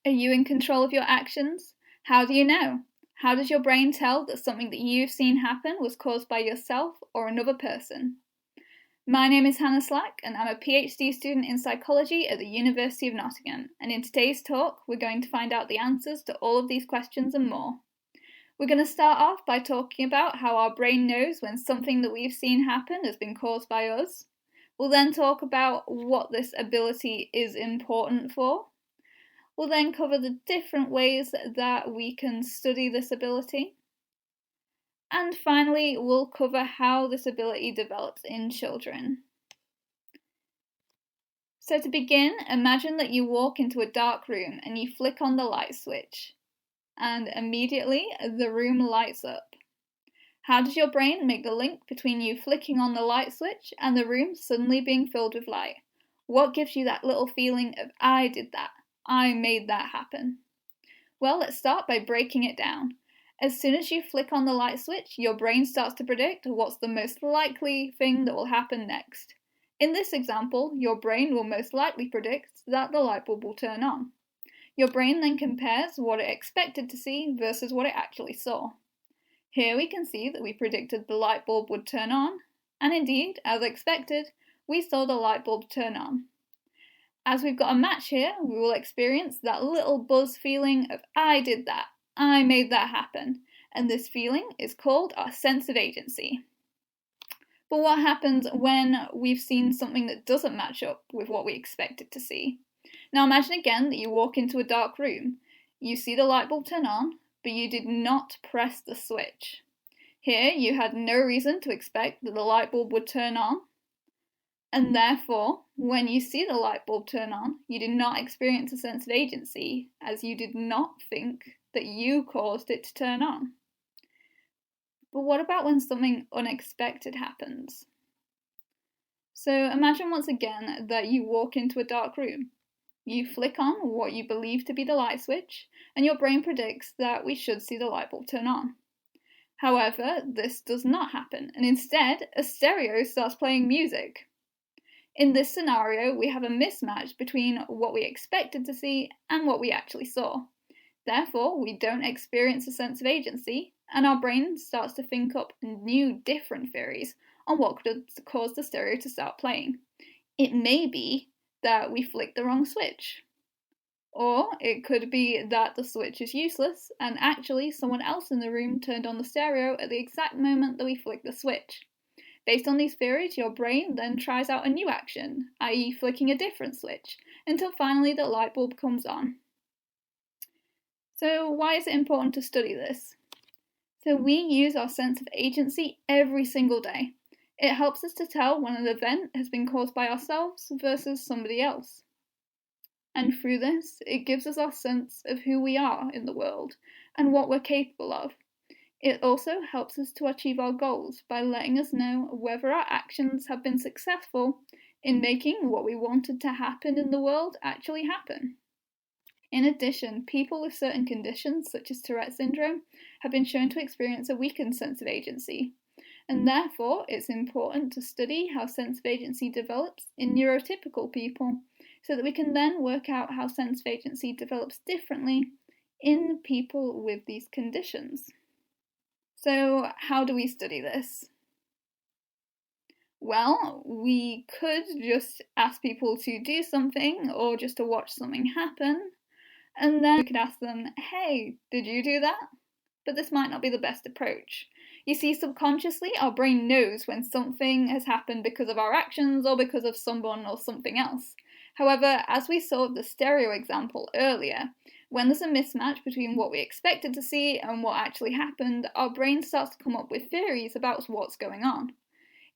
Are you in control of your actions? How do you know? How does your brain tell that something that you've seen happen was caused by yourself or another person? My name is Hannah Slack, and I'm a PhD student in psychology at the University of Nottingham, and in today's talk we're going to find out the answers to all of these questions and more. We're going to start off by talking about how our brain knows when something that we've seen happen has been caused by us. We'll then talk about what this ability is important for. We'll then cover the different ways that we can study this ability. And finally, we'll cover how this ability develops in children. So to begin, imagine that you walk into a dark room and you flick on the light switch, and immediately the room lights up. How does your brain make the link between you flicking on the light switch and the room suddenly being filled with light? What gives you that little feeling of, I did that, I made that happen? Well, let's start by breaking it down. As soon as you flick on the light switch, your brain starts to predict what's the most likely thing that will happen next. In this example, your brain will most likely predict that the light bulb will turn on. Your brain then compares what it expected to see versus what it actually saw. Here we can see that we predicted the light bulb would turn on, and indeed, as expected, we saw the light bulb turn on. As we've got a match here, we will experience that little buzz feeling of, I did that, I made that happen, and this feeling is called our sense of agency. But what happens when we've seen something that doesn't match up with what we expected to see? Now imagine again that you walk into a dark room. You see the light bulb turn on, but you did not press the switch. Here you had no reason to expect that the light bulb would turn on, and therefore, when you see the light bulb turn on, you did not experience a sense of agency, as you did not think that you caused it to turn on. But what about when something unexpected happens? So imagine once again that you walk into a dark room. You flick on what you believe to be the light switch, and your brain predicts that we should see the light bulb turn on. However, this does not happen, and instead, a stereo starts playing music. In this scenario, we have a mismatch between what we expected to see and what we actually saw. Therefore, we don't experience a sense of agency, and our brain starts to think up new, different theories on what could cause the stereo to start playing. It may be that we flicked the wrong switch. Or it could be that the switch is useless and actually someone else in the room turned on the stereo at the exact moment that we flicked the switch. Based on these theories, your brain then tries out a new action, i.e. flicking a different switch, until finally the light bulb comes on. So why is it important to study this? So we use our sense of agency every single day. It helps us to tell when an event has been caused by ourselves versus somebody else. And through this, it gives us our sense of who we are in the world and what we're capable of. It also helps us to achieve our goals by letting us know whether our actions have been successful in making what we wanted to happen in the world actually happen. In addition, people with certain conditions, such as Tourette's syndrome, have been shown to experience a weakened sense of agency. And therefore, it's important to study how sense of agency develops in neurotypical people, so that we can then work out how sense of agency develops differently in people with these conditions. So, how do we study this? Well, we could just ask people to do something or just to watch something happen, and then we could ask them, hey, did you do that? But this might not be the best approach. You see, subconsciously, our brain knows when something has happened because of our actions or because of someone or something else. However, as we saw with the stereo example earlier, when there's a mismatch between what we expected to see and what actually happened, our brain starts to come up with theories about what's going on.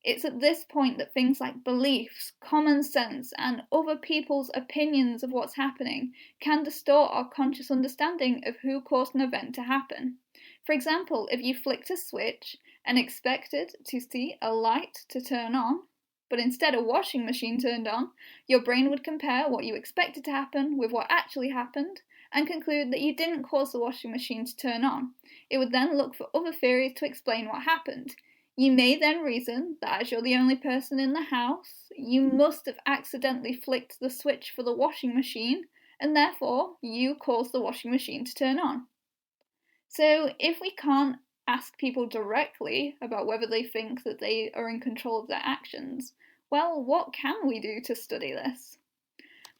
It's at this point that things like beliefs, common sense, and other people's opinions of what's happening can distort our conscious understanding of who caused an event to happen. For example, if you flicked a switch and expected to see a light to turn on, but instead a washing machine turned on, your brain would compare what you expected to happen with what actually happened and conclude that you didn't cause the washing machine to turn on. It would then look for other theories to explain what happened. You may then reason that as you're the only person in the house, you must have accidentally flicked the switch for the washing machine and therefore you cause the washing machine to turn on. So if we can't ask people directly about whether they think that they are in control of their actions, well, what can we do to study this?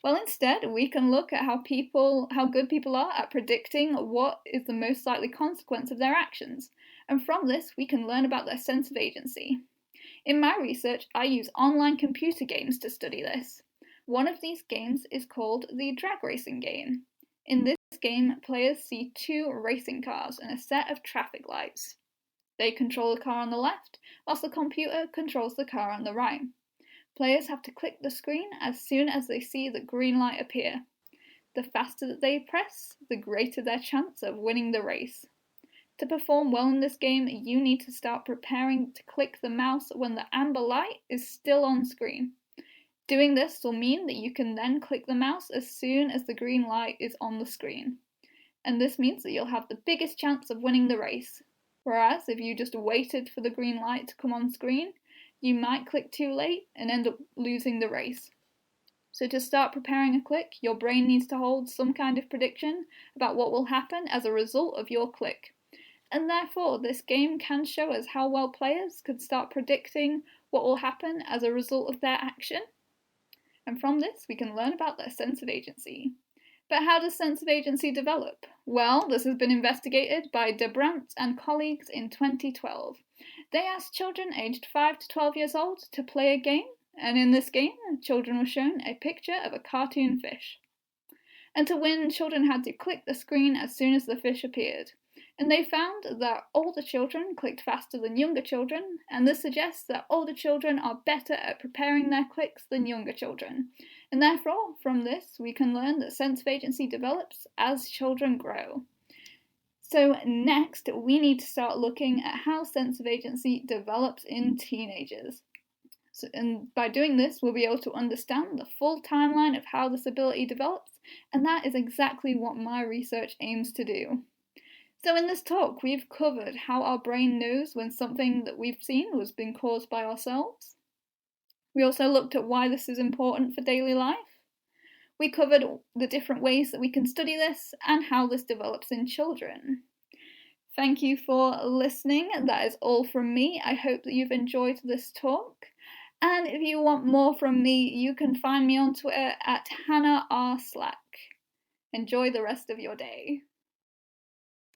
Well, instead, we can look at how good people are at predicting what is the most likely consequence of their actions, and from this we can learn about their sense of agency. In my research, I use online computer games to study this. One of these games is called the drag racing game. In this game, players see two racing cars and a set of traffic lights. They control the car on the left, whilst the computer controls the car on the right. Players have to click the screen as soon as they see the green light appear. The faster that they press, the greater their chance of winning the race. To perform well in this game, you need to start preparing to click the mouse when the amber light is still on screen. Doing this will mean that you can then click the mouse as soon as the green light is on the screen. And this means that you'll have the biggest chance of winning the race. Whereas if you just waited for the green light to come on screen, you might click too late and end up losing the race. So to start preparing a click, your brain needs to hold some kind of prediction about what will happen as a result of your click. And therefore, this game can show us how well players could start predicting what will happen as a result of their action. And from this, we can learn about their sense of agency. But how does sense of agency develop? Well, this has been investigated by de Brandt and colleagues in 2012. They asked children aged 5 to 12 years old to play a game, and in this game, children were shown a picture of a cartoon fish. And to win, children had to click the screen as soon as the fish appeared. And they found that older children clicked faster than younger children, and this suggests that older children are better at preparing their clicks than younger children. And therefore, from this, we can learn that sense of agency develops as children grow. So next, we need to start looking at how sense of agency develops in teenagers. And by doing this, we'll be able to understand the full timeline of how this ability develops, and that is exactly what my research aims to do. So in this talk, we've covered how our brain knows when something that we've seen was being caused by ourselves. We also looked at why this is important for daily life. We covered the different ways that we can study this and how this develops in children. Thank you for listening. That is all from me. I hope that you've enjoyed this talk. And if you want more from me, you can find me on Twitter at Hannah R. Slack. Enjoy the rest of your day.